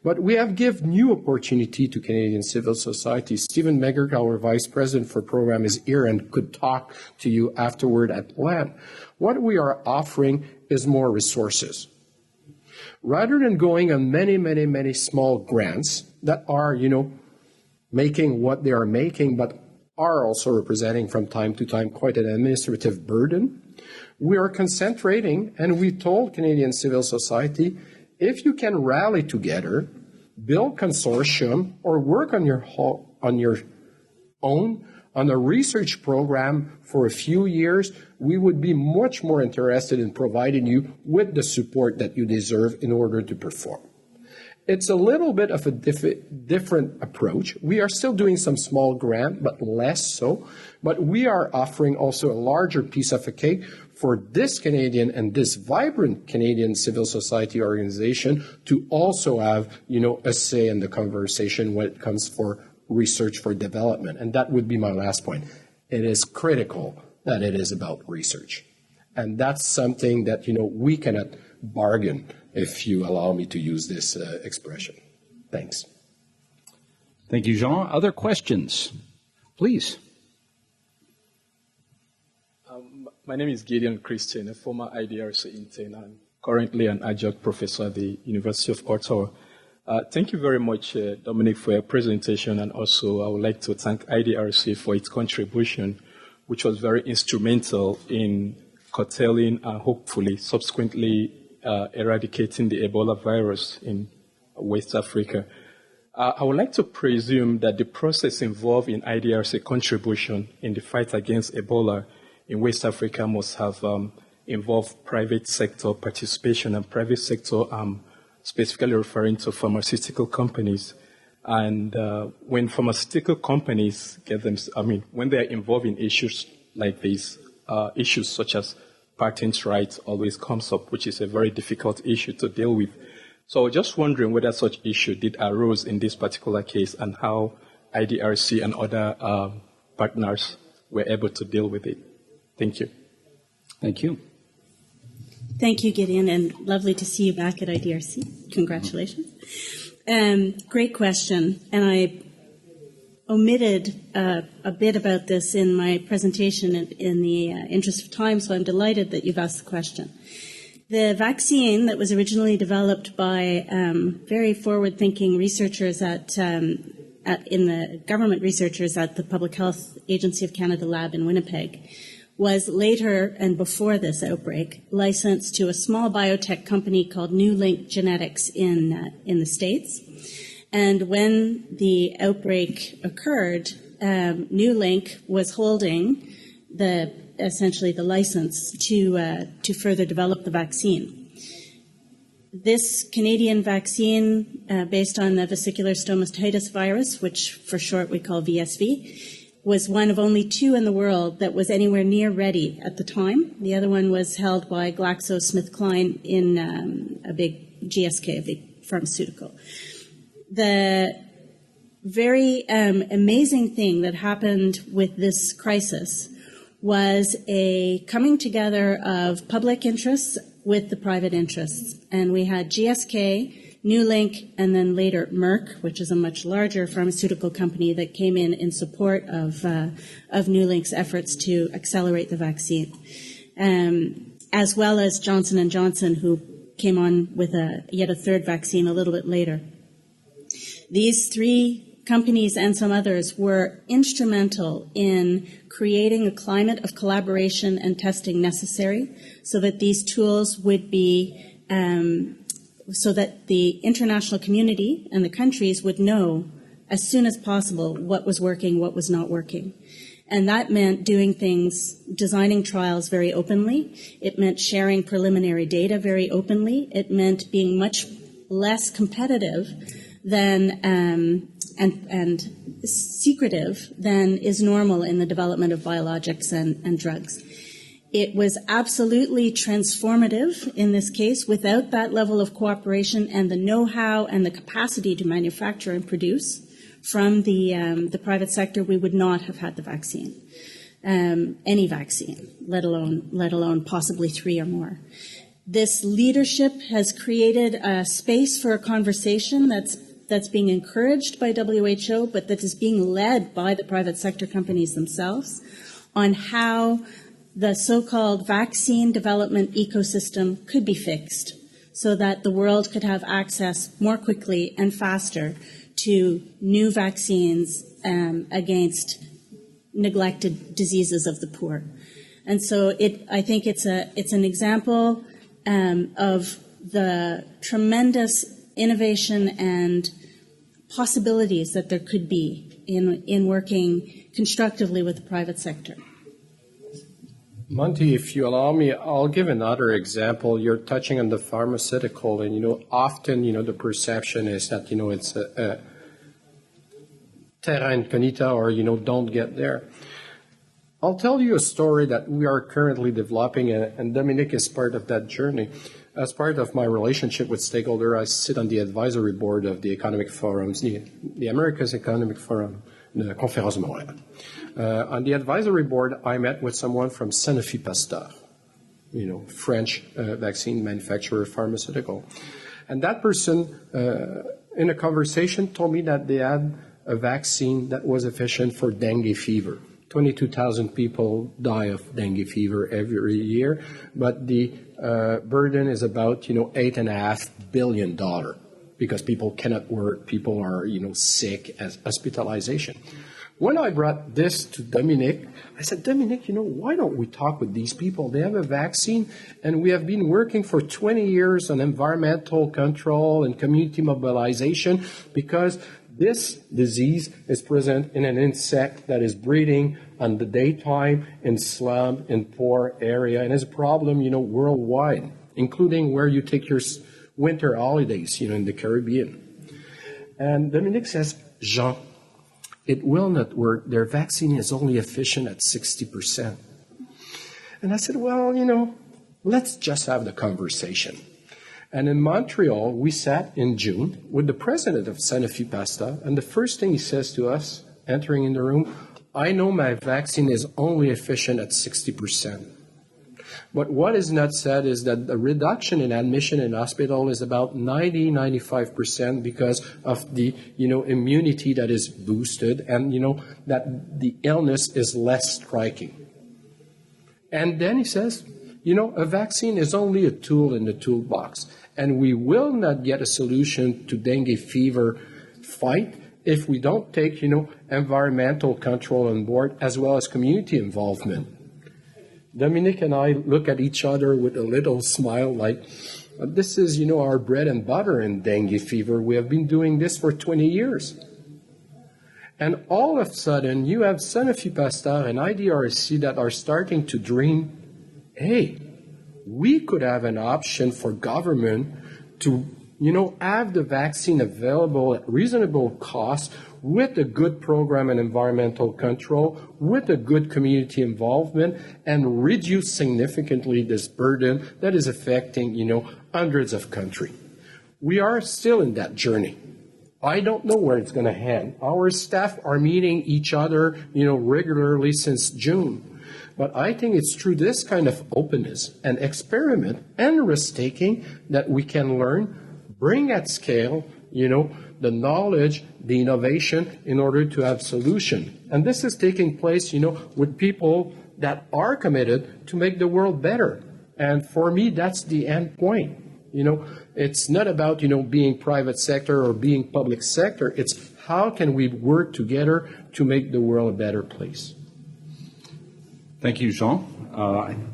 But we have given new opportunity to Canadian civil society. Stephen Megger, our Vice President for Program, is here and could talk to you afterward at length. What we are offering is more resources. Rather than going on many small grants that are, making what they are making, but are also representing from time to time quite an administrative burden, we are concentrating, and we told Canadian civil society, if you can rally together, build consortium, or work on your own on a research program for a few years, we would be much more interested in providing you with the support that you deserve in order to perform. It's a little bit of a different approach. We are still doing some small grant, but less so. But we are offering also a larger piece of a cake for this Canadian and this vibrant Canadian civil society organization to also have, a say in the conversation when it comes for research for development. And that would be my last point. It is critical that it is about research. And that's something that, we cannot bargain, if you allow me to use this expression. Thanks. Thank you, Jean. Other questions? Please. My name is Gideon Christian, a former IDRC intern and currently an adjunct professor at the University of Ottawa. Thank you very much, Dominic, for your presentation, and also I would like to thank IDRC for its contribution, which was very instrumental in curtailing and hopefully subsequently eradicating the Ebola virus in West Africa. I would like to presume that the process involved in IDRC contribution in the fight against Ebola in West Africa must have involved private sector participation, and private sector, specifically referring to pharmaceutical companies. And when pharmaceutical companies when they're involved in issues like these, issues such as patent rights always comes up, which is a very difficult issue to deal with. So just wondering whether such issue did arose in this particular case and how IDRC and other partners were able to deal with it. Thank you. Thank you. Thank you, Gideon, and lovely to see you back at IDRC. Congratulations. Great question, and I omitted a bit about this in my presentation in the interest of time, so I'm delighted that you've asked the question. The vaccine that was originally developed by very forward-thinking researchers in the government researchers at the Public Health Agency of Canada lab in Winnipeg was later, and before this outbreak, licensed to a small biotech company called New Link Genetics in the States. And when the outbreak occurred, New Link was holding essentially the license to further develop the vaccine. This Canadian vaccine, based on the vesicular stomatitis virus, which for short we call VSV, was one of only two in the world that was anywhere near ready at the time. The other one was held by GlaxoSmithKline in a big GSK, a big pharmaceutical. The very amazing thing that happened with this crisis was a coming together of public interests with the private interests. And we had GSK, New Link, and then later Merck, which is a much larger pharmaceutical company that came in support of New Link's efforts to accelerate the vaccine. as well as Johnson & Johnson, who came on with yet a third vaccine a little bit later. These three companies and some others were instrumental in creating a climate of collaboration and testing necessary so that these tools would be, so that the international community and the countries would know as soon as possible what was working, what was not working. And that meant doing things, designing trials very openly. It meant sharing preliminary data very openly. It meant being much less competitive than and secretive than is normal in the development of biologics and drugs. It was absolutely transformative in this case. Without that level of cooperation and the know-how and the capacity to manufacture and produce from the private sector, we would not have had the vaccine, any vaccine, let alone possibly three or more. This leadership has created a space for a conversation that's being encouraged by WHO, but that is being led by the private sector companies themselves on how the so-called vaccine development ecosystem could be fixed so that the world could have access more quickly and faster to new vaccines against neglected diseases of the poor. And so I think it's an example of the tremendous innovation and possibilities that there could be in working constructively with the private sector. Monty, if you allow me, I'll give another example. You're touching on the pharmaceutical, and, often, the perception is that, it's a terra incognita or, don't get there. I'll tell you a story that we are currently developing, and Dominic is part of that journey. As part of my relationship with stakeholders, I sit on the advisory board of the economic forums, the Americas Economic Forum, the Conférence de Montréal. On the advisory board, I met with someone from Sanofi Pasteur, French vaccine manufacturer, pharmaceutical. And that person, in a conversation, told me that they had a vaccine that was efficient for dengue fever. 22,000 people die of dengue fever every year, but the burden is about, $8.5 billion because people cannot work, people are, sick, as hospitalization. When I brought this to Dominic, I said, Dominic, why don't we talk with these people? They have a vaccine, and we have been working for 20 years on environmental control and community mobilization because this disease is present in an insect that is breeding on the daytime in slum, in poor area, and is a problem, worldwide, including where you take your winter holidays, in the Caribbean. And Dominic says, Jean, it will not work. Their vaccine is only efficient at 60%. And I said, well, let's just have the conversation. And in Montreal, we sat in June with the president of Sanofi Pasteur, and the first thing he says to us, entering in the room, I know my vaccine is only efficient at 60%. But what is not said is that the reduction in admission in hospital is about 95% because of the, immunity that is boosted and, that the illness is less striking. And then he says, a vaccine is only a tool in the toolbox, and we will not get a solution to dengue fever fight if we don't take, environmental control on board as well as community involvement. Dominic and I look at each other with a little smile like, this is, our bread and butter in dengue fever. We have been doing this for 20 years. And all of a sudden, you have Sanofi Pasteur and IDRC that are starting to dream, hey, we could have an option for government to, have the vaccine available at reasonable cost with a good program and environmental control, with a good community involvement, and reduce significantly this burden that is affecting, hundreds of countries. We are still in that journey. I don't know where it's going to end. Our staff are meeting each other, regularly since June. But I think it's through this kind of openness and experiment and risk-taking that we can learn, bring at scale, the knowledge, the innovation in order to have solution. And this is taking place, with people that are committed to make the world better. And for me, that's the end point. It's not about, being private sector or being public sector. It's how can we work together to make the world a better place. Thank you, Jean.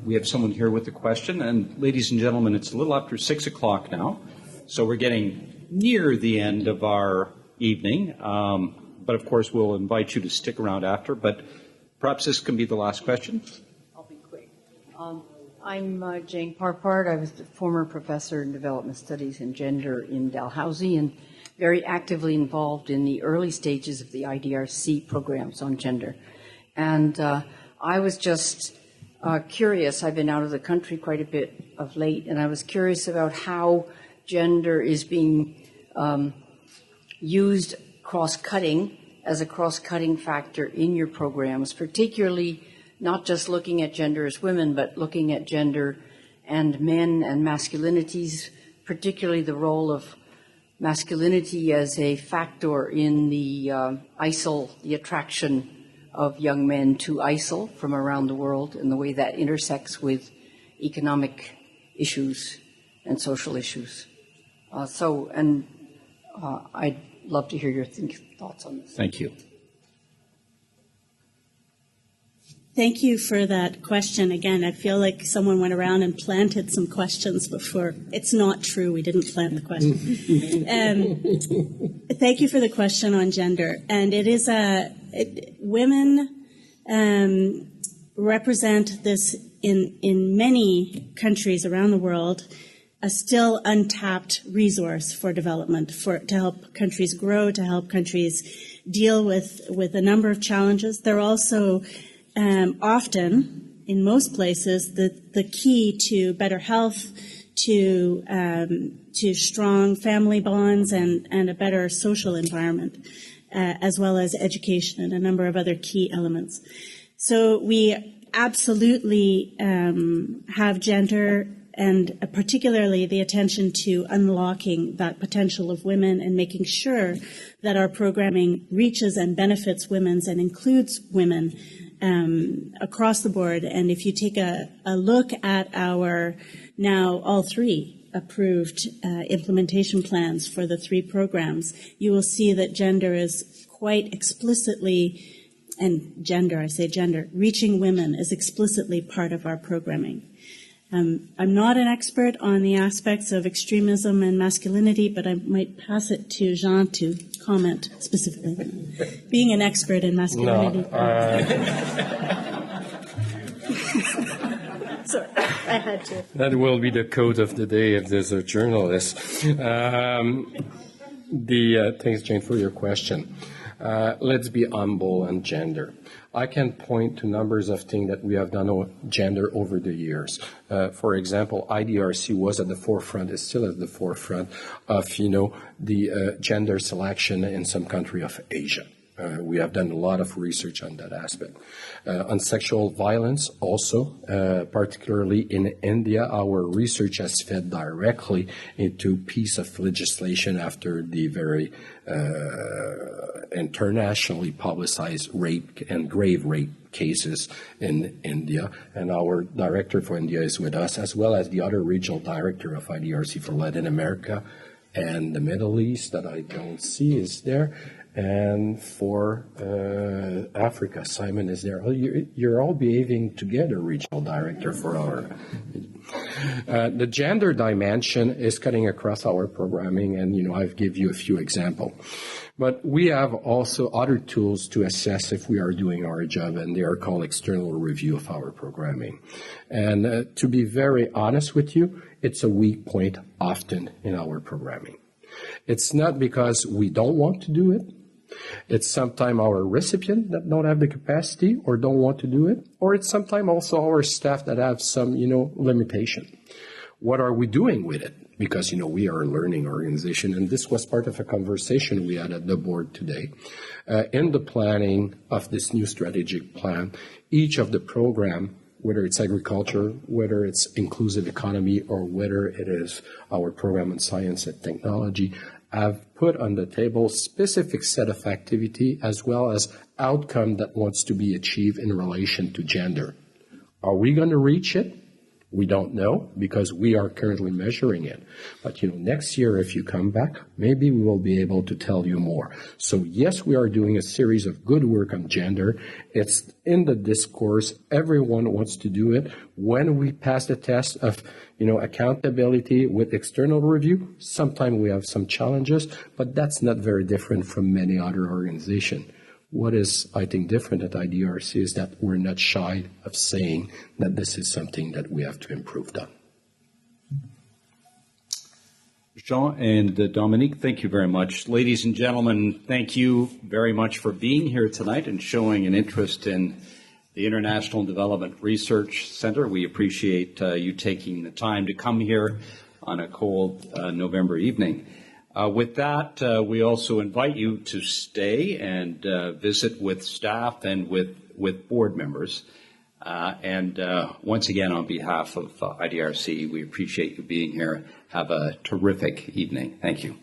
We have someone here with a question. And ladies and gentlemen, it's a little after 6 o'clock now. So we're getting near the end of our evening. But of course, we'll invite you to stick around after. But perhaps this can be the last question. I'll be quick. I'm Jane Parpart. I was the former professor in development studies and gender in Dalhousie and very actively involved in the early stages of the IDRC programs on gender. And I was just curious. I've been out of the country quite a bit of late, and I was curious about how gender is being used cross-cutting as a cross-cutting factor in your programs, particularly not just looking at gender as women, but looking at gender and men and masculinities, particularly the role of masculinity as a factor in the ISIL, the attraction of young men to ISIL from around the world, and the way that intersects with economic issues and social issues. I'd love to hear your thoughts on this. Thank you. Thank you for that question. Again, I feel like someone went around and planted some questions before. It's not true. We didn't plant the question. Thank you for the question on gender. And it is women represent this in many countries around the world, a still untapped resource for development, to help countries grow, to help countries deal with a number of challenges. They're also often, in most places, the key to better health, to strong family bonds and a better social environment, as well as education and a number of other key elements. So we absolutely have gender and particularly the attention to unlocking that potential of women and making sure that our programming reaches and benefits women and includes women across the board. And if you take a look at our now all three approved implementation plans for the three programs, you will see that gender is quite explicitly, and reaching women is explicitly part of our programming. I'm not an expert on the aspects of extremism and masculinity, but I might pass it to Jean to comment specifically. Being an expert in masculinity. Sorry, I had to. That will be the code of the day if there's a journalist. Thanks, Jane, for your question. Let's be humble on gender. I can point to numbers of things that we have done on gender over the years. For example, IDRC was at the forefront, is still at the forefront of, the gender selection in some country of Asia. We have done a lot of research on that aspect. On sexual violence also, particularly in India, our research has fed directly into piece of legislation after the very internationally publicized rape and grave rape cases in India. And our director for India is with us, as well as the other regional director of IDRC for Latin America and the Middle East that I don't see is there. And for Africa, Simon is there. You're all behaving together, regional director for our. The gender dimension is cutting across our programming, and I've give you a few examples. But we have also other tools to assess if we are doing our job, and they are called external review of our programming. And to be very honest with you, it's a weak point often in our programming. It's not because we don't want to do it. It's sometimes our recipient that don't have the capacity or don't want to do it, or it's sometimes also our staff that have some, limitation. What are we doing with it? Because, we are a learning organization, and this was part of a conversation we had at the board today. In the planning of this new strategic plan, each of the program, whether it's agriculture, whether it's inclusive economy, or whether it is our program on science and technology, have put on the table specific set of activity as well as outcome that wants to be achieved in relation to gender. Are we going to reach it? We don't know because we are currently measuring it. But, next year, if you come back, maybe we will be able to tell you more. So, yes, we are doing a series of good work on gender. It's in the discourse. Everyone wants to do it. When we pass the test of, accountability with external review, sometimes we have some challenges, but that's not very different from many other organizations. What is, I think, different at IDRC is that we're not shy of saying that this is something that we have to improve on. Jean and Dominique, thank you very much. Ladies and gentlemen, thank you very much for being here tonight and showing an interest in the International Development Research Center. We appreciate you taking the time to come here on a cold November evening. With that, we also invite you to stay and visit with staff and with board members. And once again, on behalf of IDRC, we appreciate you being here. Have a terrific evening. Thank you.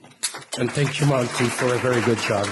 And thank you, Monty, for a very good job.